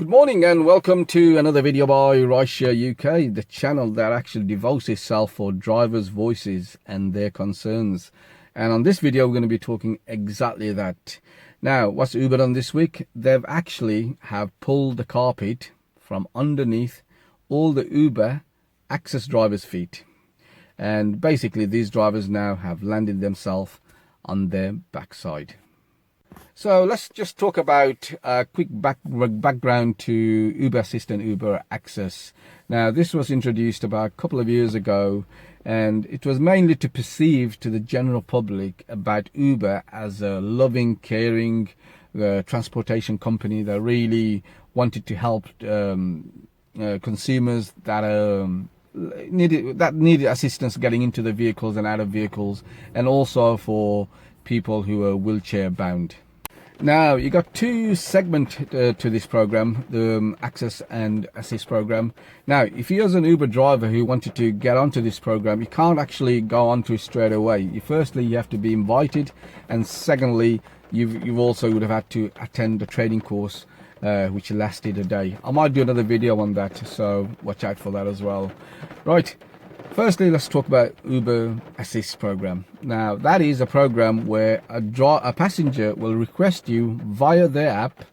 Good morning and welcome to another video by Rideshare UK, the channel that actually devotes itself for drivers' voices and their concerns. And on this video, we're going to be talking exactly that. Now, what's Uber done this week? They've actually have pulled the carpet from underneath all the Uber access drivers' feet. And basically, these drivers now have landed themselves on their backside. So let's just talk about a quick background to Uber Assist and Uber Access. Now, this was introduced about a couple of years ago, and it was mainly to perceive to the general public about Uber as a loving, caring transportation company that really wanted to help consumers that needed assistance getting into the vehicles and out of vehicles, and also for people who are wheelchair bound. Now, you got two segments to this program, the Access and Assist program. Now, if you're an Uber driver who wanted to get onto this program, you can't actually go onto it straight away. Firstly, you have to be invited, and secondly, you've also would have had to attend a training course which lasted a day. I might do another video on that, so watch out for that as well. Right. Firstly, let's talk about Uber Assist program. Now, that is a program where a passenger will request you via their app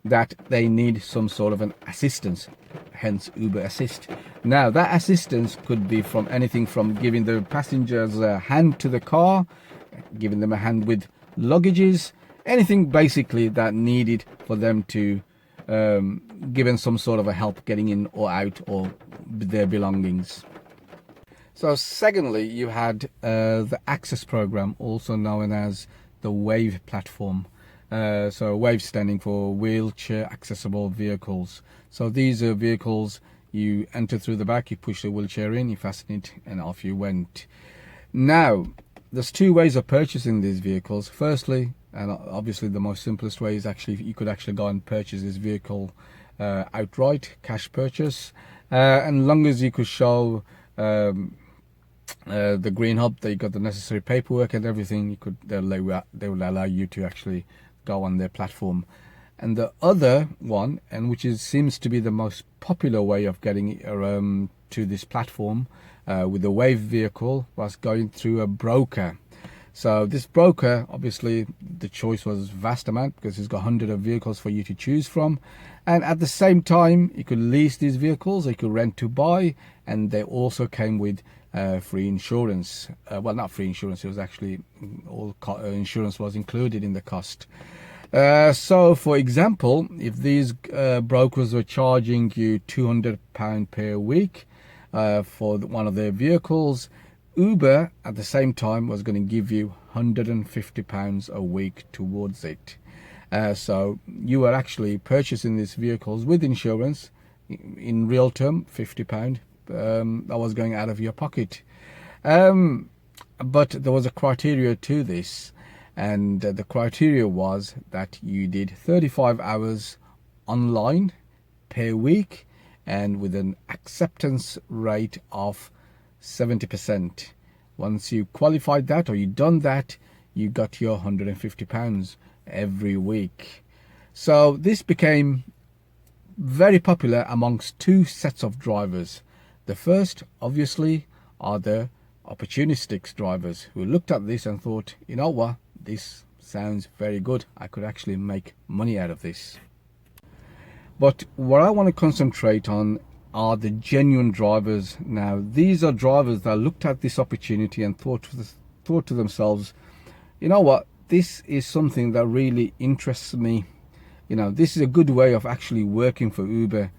that they need some sort of an assistance, hence Uber Assist. Now, that assistance could be from anything from giving the passengers a hand to the car, giving them a hand with luggages, anything basically that needed for them to given some sort of a help getting in or out or their belongings. So secondly, you had the Access program, also known as the WAVE platform. So WAVE standing for Wheelchair Accessible Vehicles. So these are vehicles you enter through the back, you push the wheelchair in, you fasten it, and off you went. Now, there's two ways of purchasing these vehicles. Firstly, and obviously the most simplest way, is actually you could actually go and purchase this vehicle outright, cash purchase. And long as you could show the green hub that you got the necessary paperwork and everything, they will allow you to actually go on their platform. And the other one, and which seems to be the most popular way of getting to this platform with the WAVE vehicle, was going through a broker. So this broker, obviously the choice was vast amount because he's got hundreds of vehicles for you to choose from, and at the same time you could lease these vehicles, you could rent to buy, and they also came with free insurance. Well, not free insurance, it was actually all insurance was included in the cost. So for example, if these brokers were charging you £200 per week for one of their vehicles, Uber at the same time was going to give you £150 a week towards it. So you are actually purchasing these vehicles with insurance, in real term £50 that was going out of your pocket. But there was a criteria to this, and the criteria was that you did 35 hours online per week, and with an acceptance rate of 70%. Once you qualified that, or you done that, you got your £150 every week. So this became very popular amongst two sets of drivers. The first, obviously, are the opportunistic drivers who looked at this and thought, you know what, this sounds very good, I could actually make money out of this. But what I want to concentrate on are the genuine drivers. Now, these are drivers that looked at this opportunity and thought to themselves, you know what, this is something that really interests me. You know, this is a good way of actually working for Uber,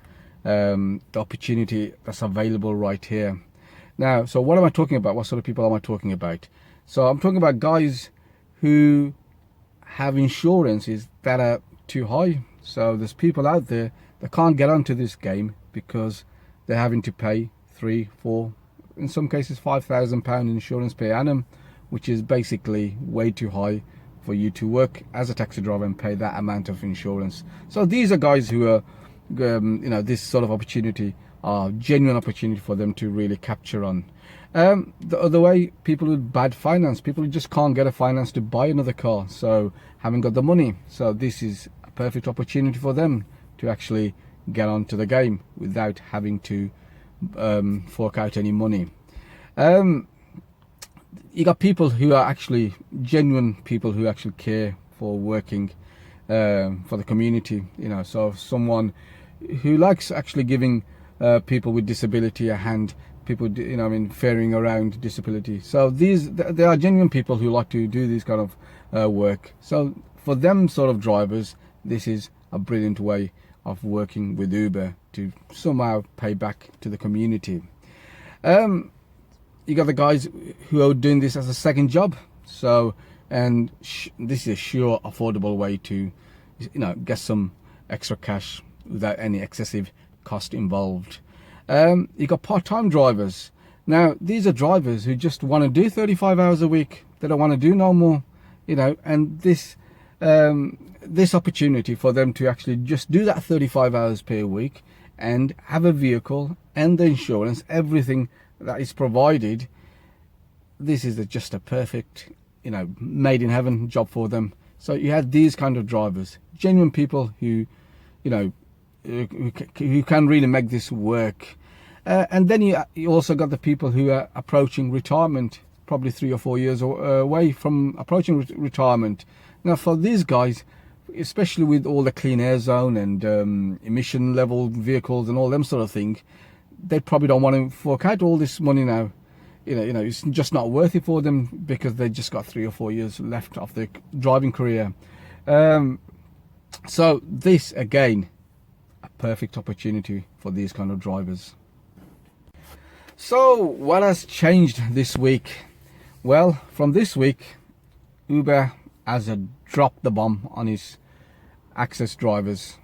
the opportunity that's available right here. Now, so what am I talking about? What sort of people am I talking about? So I'm talking about guys who have insurances that are too high. So there's people out there that can't get onto this game because they're having to pay 3, 4, in some cases £5,000 insurance per annum, which is basically way too high for you to work as a taxi driver and pay that amount of insurance. So these are guys who are, this sort of opportunity are genuine opportunity for them to really capture on. The other way, people with bad finance, people who just can't get a finance to buy another car, so haven't got the money. So this is a perfect opportunity for them to actually get onto the game without having to fork out any money. You got people who are actually genuine people who actually care for working for the community, you know. So someone who likes actually giving people with disability a hand, people, you know, I mean, ferrying around disability. So there are genuine people who like to do this kind of work. So for them sort of drivers, this is a brilliant way of working with Uber to somehow pay back to the community. You got the guys who are doing this as a second job. So, and this is a sure affordable way to, you know, get some extra cash without any excessive cost involved. You got part-time drivers. Now, these are drivers who just want to do 35 hours a week. They don't want to do no more, you know, and this opportunity for them to actually just do that 35 hours per week and have a vehicle and the insurance, everything that is provided, this is just a perfect, you know, made in heaven job for them. So you have these kind of drivers, genuine people who, you know, who can really make this work. And then you also got the people who are approaching retirement, probably 3 or 4 years away from approaching retirement. Now for these guys, especially with all the clean air zone and emission level vehicles and all them sort of thing, they probably don't want to fork out all this money now. You know, it's just not worth it for them because they just got 3 or 4 years left of their driving career. So this again, a perfect opportunity for these kind of drivers. So what has changed this week? Well, from this week, Uber has dropped the bomb on his access drivers.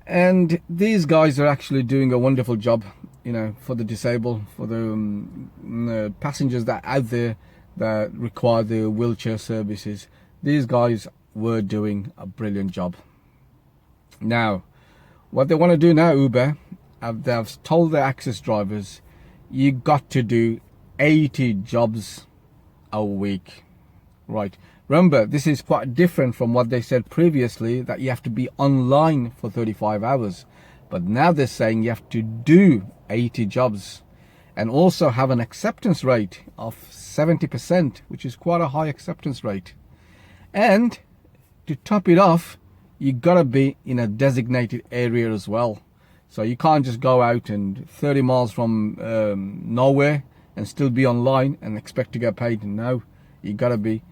And these guys are actually doing a wonderful job, you know, for the disabled, for the passengers that are out there that require the wheelchair services. These guys were doing a brilliant job. Now, what they want to do now, Uber, they've told their access drivers, you got to do 80 jobs a week. Right. Remember, this is quite different from what they said previously, that you have to be online for 35 hours. But now they're saying you have to do 80 jobs and also have an acceptance rate of 70%, which is quite a high acceptance rate. And to top it off, you gotta be in a designated area as well. So you can't just go out and 30 miles from nowhere and still be online and expect to get paid. No, you gotta be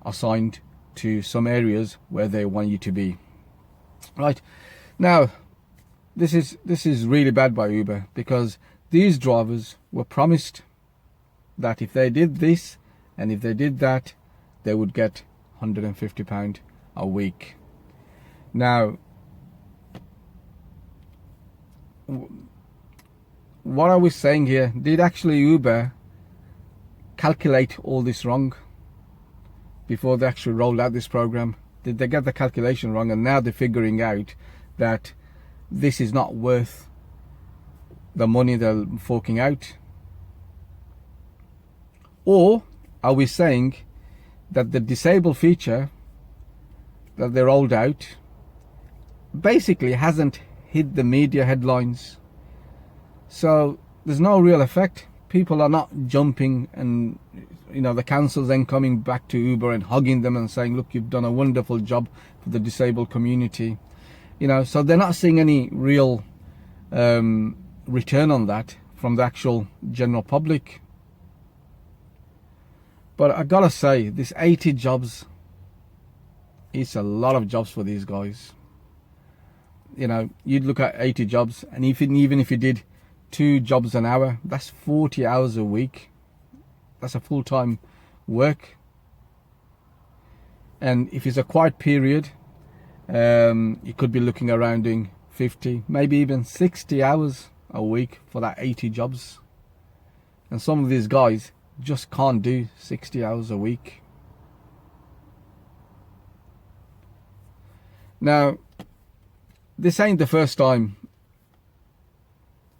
assigned to some areas where they want you to be. Right. Now, this is really bad by Uber, because these drivers were promised that if they did this and if they did that, they would get £150 a week. Now, what are we saying here? Did actually Uber calculate all this wrong before they actually rolled out this program? Did they get the calculation wrong and now they're figuring out that this is not worth the money they're forking out? Or are we saying that the disabled feature that they rolled out basically hasn't hit the media headlines? So there's no real effect. People are not jumping, and you know, the council's then coming back to Uber and hugging them and saying, look, you've done a wonderful job for the disabled community. You know, so they're not seeing any real return on that from the actual general public. But I gotta say, this 80 jobs, it's a lot of jobs for these guys. You know, you'd look at 80 jobs, and even if you did 2 jobs an hour, that's 40 hours a week. That's a full-time work. And if it's a quiet period, you could be looking around doing 50, maybe even 60 hours a week for that 80 jobs. And some of these guys just can't do 60 hours a week. Now, this ain't the first time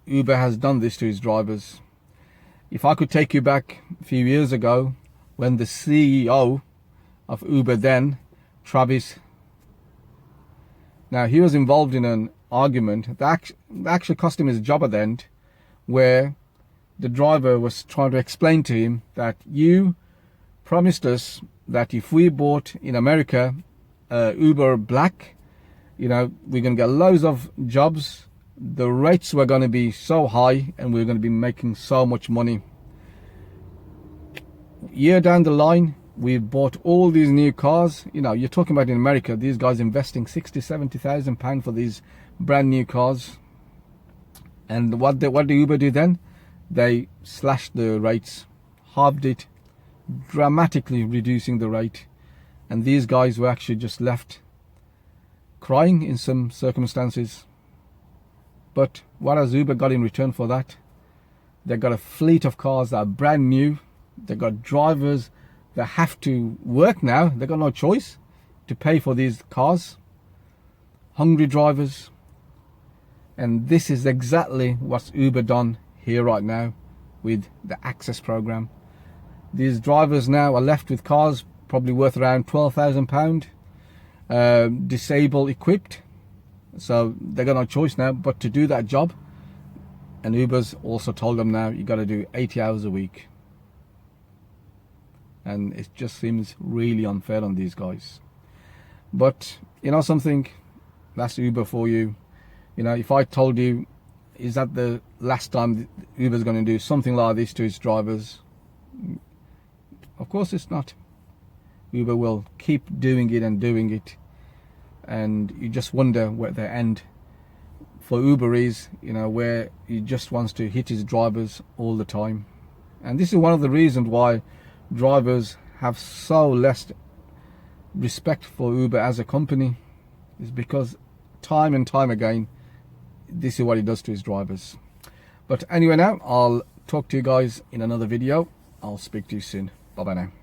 Uber has done this to his drivers. If I could take you back a few years ago, when the CEO of Uber then, Travis, Now, he was involved in an argument that actually cost him his job at the end, where the driver was trying to explain to him that you promised us that if we bought in America Uber Black, you know, we're going to get loads of jobs, the rates were going to be so high, and we're going to be making so much money. Year down the line, we've bought all these new cars. You know, you're talking about in America, these guys investing 60,000-70,000 pounds for these brand new cars. And what do Uber do then? They slashed the rates, halved it, dramatically reducing the rate. And these guys were actually just left crying in some circumstances. But what has Uber got in return for that? They've got a fleet of cars that are brand new. They've got drivers that have to work now. They've got no choice to pay for these cars. Hungry drivers. And this is exactly what's Uber done here right now with the Access program. These drivers now are left with cars probably worth around £12,000, disabled equipped. So they got no choice now but to do that job. And Uber's also told them now you got to do 80 hours a week. And it just seems really unfair on these guys. But you know something, that's Uber for you. You know, if I told you, is that the last time Uber's going to do something like this to its drivers? Of course it's not. Uber will keep doing it and doing it. And you just wonder where the end for Uber is, you know, where he just wants to hit his drivers all the time. And this is one of the reasons why drivers have so less respect for Uber as a company, is because time and time again, this is what he does to his drivers. But anyway, now I'll talk to you guys in another video. I'll speak to you soon. Bye bye now.